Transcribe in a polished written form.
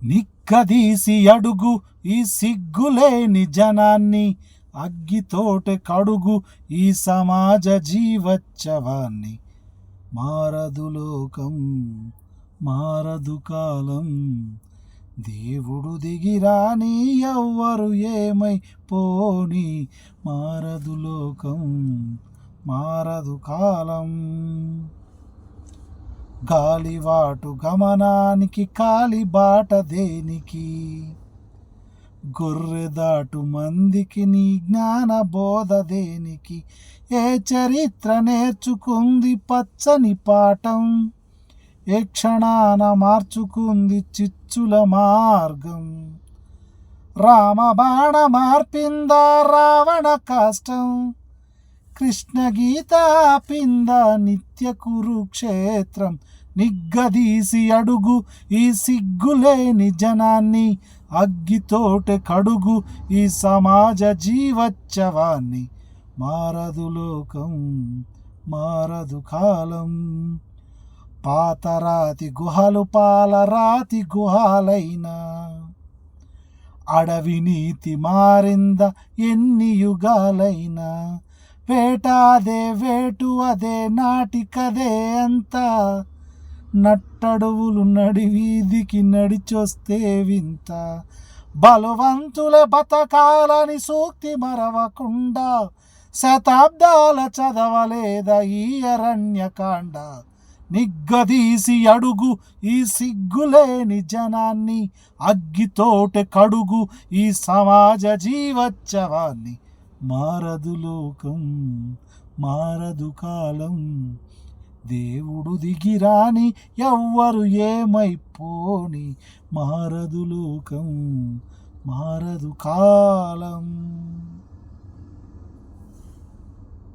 నిక్కదీసి అడుగు ఈ సిగ్గులేని జనాన్ని, అగ్గితోటే కడుగు ఈ సమాజ జీవోత్సవాన్ని. మారదు లోకం, మారదు కాలం, దేవుడు దిగిరాని ఎవ్వరు ఏమై పోని. మారదు లోకం, మారదు కాలం. గాలివాటు గమనానికి కాలిబాట దేనికి, గొర్రెదాటు మందికి నీ జ్ఞాన బోధ దేనికి. ఏ చరిత్ర నేర్చుకుంది పచ్చని పాఠం, ఏ క్షణాన మార్చుకుంది చిచ్చుల మార్గం. రామబాణ మార్పిందా రావణ కాష్టం, కృష్ణ గీత ఆపింద నిత్య కురుక్షేత్రం. నిగ్గదీసి అడుగు ఈ సిగ్గులేని జనాన్ని, అగ్గితోటే కడుగు ఈ సమాజ జీవోత్సవాన్ని. మారదు లోకం, మారదు కాలం, పాతరాతి గుహలు పాలరాతి గుహాలైనా, అడవి నీతి మారింద ఎన్ని యుగాలైనా. వేట అదే వేటు అదే నాటికదే అంతా, నట్టడువులు నడివీధికి నడిచొస్తే వింత. బలవంతుల బతకాలని సూక్తి మరవకుండా, శతాబ్దాల చదవలేదా ఈ అరణ్యకాండ. నిగ్గదీసి అడుగు ఈ సిగ్గులేని జనాన్ని, అగ్గితోటే కడుగు ఈ సమాజ జీవోత్సవాన్ని. మారదు లోకం, మారదు కాలం, దేవుడు దిగిరాని ఎవ్వరు ఏమైపోని. మారదు లోకం, మారదు కాలం.